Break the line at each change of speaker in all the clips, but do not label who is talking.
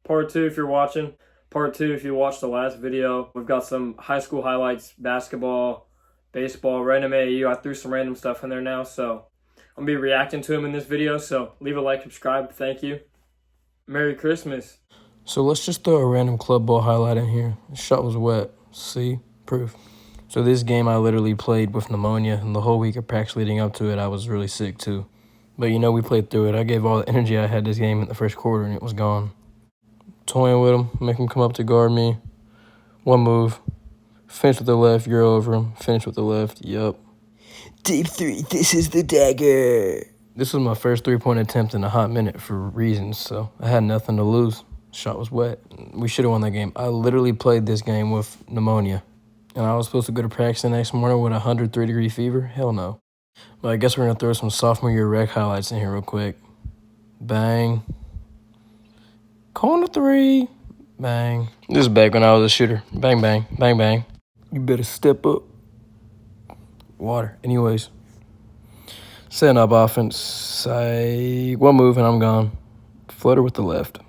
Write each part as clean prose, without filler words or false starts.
Part two if you're watching. Part two if you watched the last video. We've got some high school highlights, basketball, baseball, random AAU. I threw some random stuff in there now, so I'm going to be reacting to them in this video. So leave a like, subscribe. Thank you. Merry Christmas.
So let's just throw a random club ball highlight in here. The shot was wet. See? Proof. So this game I literally played with pneumonia, and the whole week of practice leading up to it, I was really sick too. But you know, we played through it. I gave all the energy I had this game in the first quarter, and it was gone. Toying with him, make him come up to guard me. One move. Finish with the left, you're over him. Finish with the left, yup. Deep three, this is the dagger. This was my first three-point attempt in a hot minute for reasons, so I had nothing to lose. Shot was wet. We should have won that game. I literally played this game with pneumonia. And I was supposed to go to practice the next morning with a 103-degree fever? Hell no. But I guess we're going to throw some sophomore year rec highlights in here real quick. Bang. Corner three. Bang. This is back when I was a shooter. Bang, bang, bang, bang. You better step up. Water. Anyways. Setting up offense. One move and I'm gone. Floater with the left.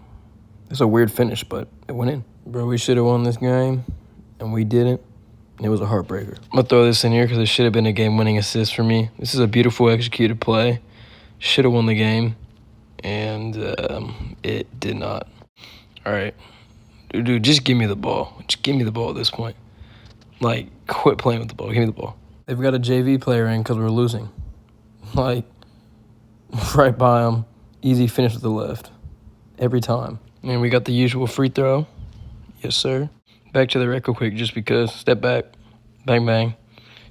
It's a weird finish, but it went in. Bro, we should have won this game, and we didn't. It was a heartbreaker. I'm going to throw this in here because it should have been a game-winning assist for me. This is a beautiful executed play. Should have won the game, and it did not. All right. Dude, just give me the ball. Just give me the ball at this point. Like, quit playing with the ball. Give me the ball. They've got a JV player in because we're losing. Like, right by him. Easy finish with the left. Every time. And we got the usual free throw. Yes, sir. Back to the rec real quick just because. Step back. Bang, bang.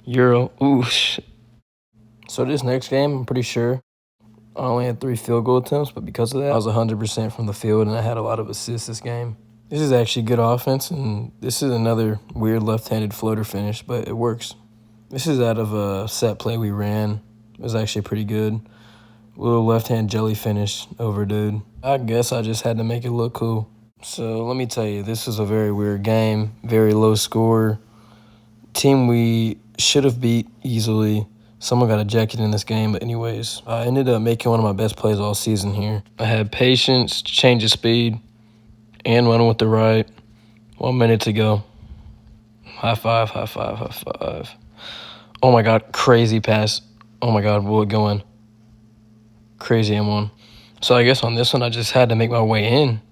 Euro. Ooh, shit. So this next game, I'm pretty sure I only had 3 field goal attempts, but because of that, I was 100% from the field, and I had a lot of assists this game. This is actually good offense, and this is another weird left-handed floater finish, but it works. This is out of a set play we ran. It was actually pretty good. Little left-hand jelly finish over, dude. I guess I just had to make it look cool. So let me tell you, this is a very weird game, very low score. Team we should have beat easily. Someone got ejected in this game, but anyways, I ended up making one of my best plays all season here. I had patience, change of speed, and running with the right. 1 minute to go. High five, high five, high five. Oh my God, crazy pass. Oh my God, will it go in? Crazy M1. So I guess on this one, I just had to make my way in.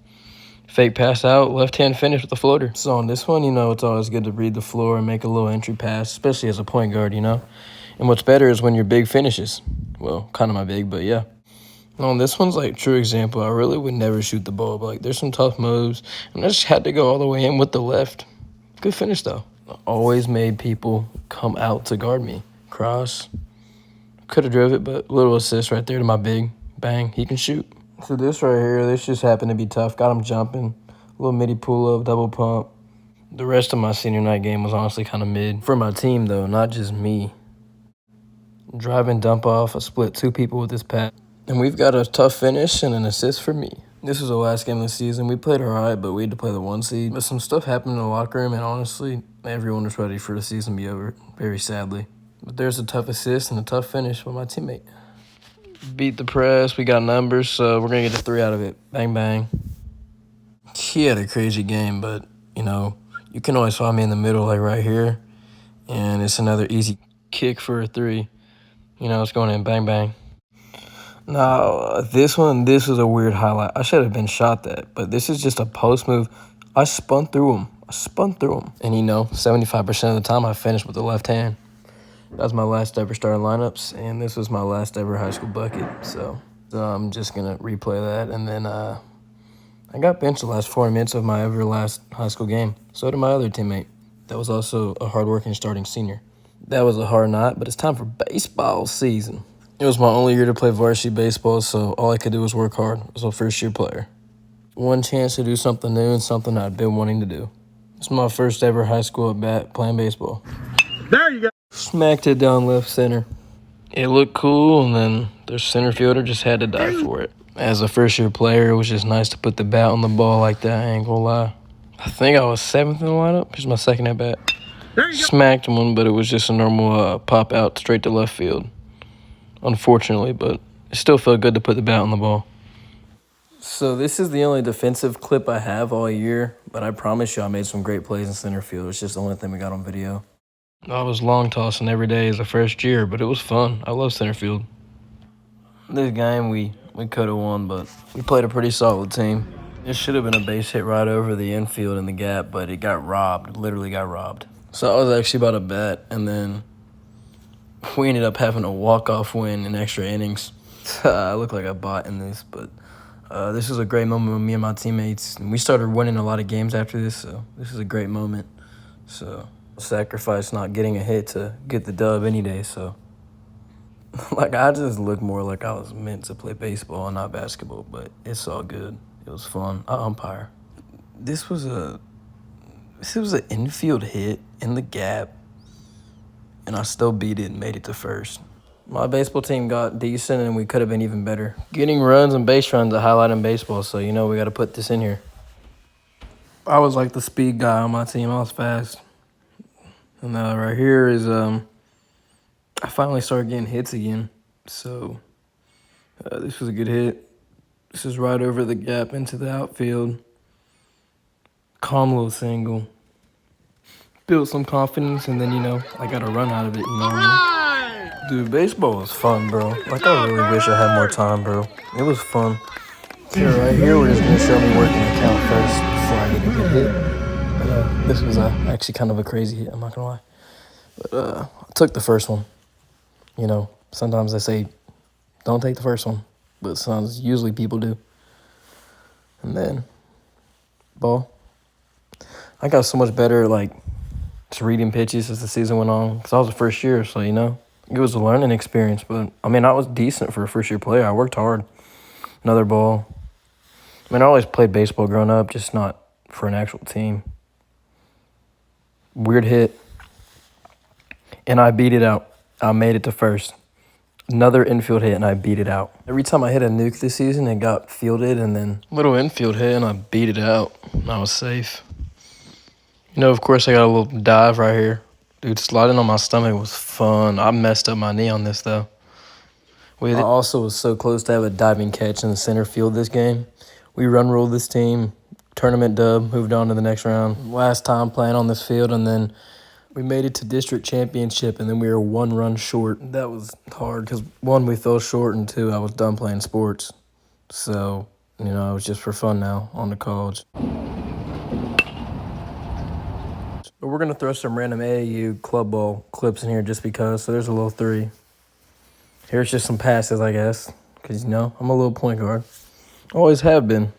Fake pass out, left-hand finish with the floater. So on this one, you know, it's always good to read the floor and make a little entry pass, especially as a point guard, you know. And what's better is when your big finishes. Well, kind of my big, but yeah. On this one's like true example. I really would never shoot the ball, but like there's some tough moves. And I just had to go all the way in with the left. Good finish, though. I always made people come out to guard me. Cross. Could have drove it, but little assist right there to my big. Bang, he can shoot. So this right here, this just happened to be tough. Got him jumping. A little midi pull-up, double pump. The rest of my senior night game was honestly kind of mid. For my team, though, not just me. Driving dump off. I split 2 people with this pass. And we've got a tough finish and an assist for me. This was the last game of the season. We played all right, but we had to play the 1 seed. But some stuff happened in the locker room, and honestly, everyone was ready for the season to be over, very sadly. But there's a tough assist and a tough finish with my teammate. Beat the press. We got numbers, so we're going to get a 3 out of it. Bang, bang. He had a crazy game, but, you know, you can always find me in the middle, like right here. And it's another easy kick for a 3. You know, it's going in. Bang, bang. Now, this is a weird highlight. I should have been shot that, but this is just a post move. I spun through him. And, you know, 75% of the time I finished with the left hand. That was my last ever starting lineups, and this was my last ever high school bucket. So I'm just going to replay that. And then I got benched the last 4 minutes of my ever last high school game. So did my other teammate. That was also a hardworking starting senior. That was a hard night, but it's time for baseball season. It was my only year to play varsity baseball, so all I could do was work hard. I was a first-year player. One chance to do something new and something I'd been wanting to do. It's my first ever high school at bat playing baseball.
There you go.
Smacked it down left center. It looked cool, and then their center fielder just had to die for it. As a first-year player, it was just nice to put the bat on the ball like that, I ain't gonna lie. I think I was 7th in the lineup. Here's my second at bat. Smacked one, but it was just a normal pop out straight to left field. Unfortunately, but it still felt good to put the bat on the ball. So this is the only defensive clip I have all year, but I promise you I made some great plays in center field. It's just the only thing we got on video. I was long tossing every day as a first year, but it was fun. I love center field. This game we could have won, but we played a pretty solid team. It should have been a base hit right over the infield in the gap, but it got robbed, literally got robbed. So I was actually about to bat, and then we ended up having a walk-off win in extra innings. I look like a bot in this, but this was a great moment with me and my teammates. And we started winning a lot of games after this, so this is a great moment. So sacrifice not getting a hit to get the dub any day, so. Like, I just look more like I was meant to play baseball and not basketball, but it's all good. It was fun. I umpire. This was an infield hit in the gap, and I still beat it and made it to first. My baseball team got decent, and we could have been even better. Getting runs and base runs a highlight in baseball, so, you know, we got to put this in here. I was like the speed guy on my team. I was fast. And right here is I finally started getting hits again, so this was a good hit. This is right over the gap into the outfield. Calm little single. Built some confidence, and then, you know, I got a run out of it, you know what I mean? Dude, baseball was fun, bro. Like, I really wish I had more time, bro. It was fun. Here, right here, we're just going to show me working the count first before I get a good hit. This was actually kind of a crazy hit, I'm not going to lie. But I took the first one. You know, sometimes they say, don't take the first one, but usually people do. And then, ball. I got so much better, like, just reading pitches as the season went on, because I was the first year, so, you know, it was a learning experience. But, I mean, I was decent for a first-year player. I worked hard. Another ball. I mean, I always played baseball growing up, just not for an actual team. Weird hit. And I beat it out. I made it to first. Another infield hit, and I beat it out. Every time I hit a nuke this season, it got fielded, and then little infield hit, and I beat it out. And I was safe. You know, of course, I got a little dive right here. Dude, sliding on my stomach was fun. I messed up my knee on this, though. I also was so close to have a diving catch in the center field this game. We run-rolled this team. Tournament dub, moved on to the next round. Last time playing on this field, and then we made it to district championship, and then we were 1 run short. That was hard because, 1, we fell short, and 2, I was done playing sports. So, you know, it was just for fun now on to college. But we're going to throw some random AAU club ball clips in here just because. So there's a little 3. Here's just some passes, I guess, because, you know, I'm a little point guard. Always have been.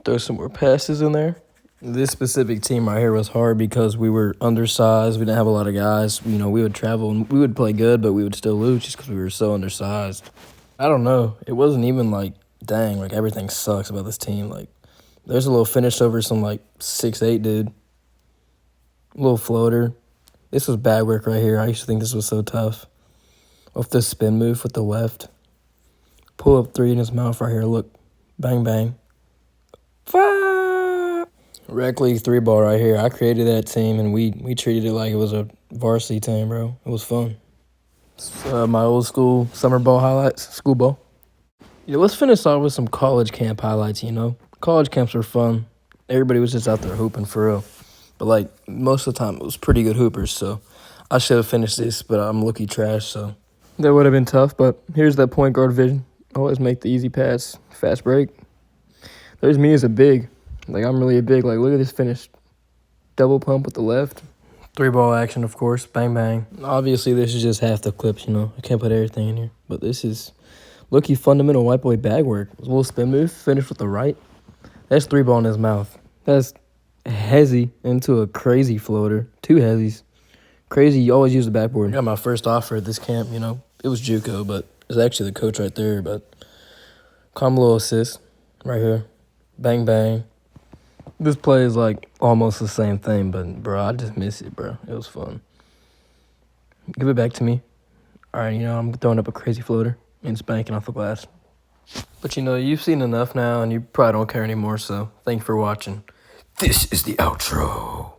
Throw some more passes in there. This specific team right here was hard because we were undersized. We didn't have a lot of guys. You know, we would travel and we would play good, but we would still lose just because we were so undersized. I don't know. It wasn't even like, dang, like everything sucks about this team. Like, there's a little finish over some like 6'8" dude. A little floater. This was bad work right here. I used to think this was so tough. Off this spin move with the left. Pull up 3 in his mouth right here. Look. Bang, bang. Rec League 3 ball right here. I created that team, and we treated it like it was a varsity team, bro. It was fun. My old school summer ball highlights, school ball. Yeah, let's finish off with some college camp highlights, you know. College camps were fun. Everybody was just out there hooping for real. But, like, most of the time it was pretty good hoopers, so I should have finished this, but I'm looky trash, so. That would have been tough, but here's that point guard vision. Always make the easy pass, fast break. There's me as a big. Like, I'm really a big. Like, look at this finish. Double pump with the left. 3 ball action, of course. Bang, bang. Obviously, this is just half the clips, you know. I can't put everything in here. But this is looky fundamental white boy bag work. A little spin move, finish with the right. That's 3 ball in his mouth. That's hezzy into a crazy floater. 2 hezzies. Crazy, you always use the backboard. I got my first offer at this camp, you know. It was JUCO, but it was actually the coach right there. But calm little assist right here. Bang, bang. This play is, like, almost the same thing, but, bro, I just miss it, bro. It was fun. Give it back to me. All right, you know, I'm throwing up a crazy floater and spanking off the glass. But, you know, you've seen enough now, and you probably don't care anymore, so thank you for watching. This is the outro.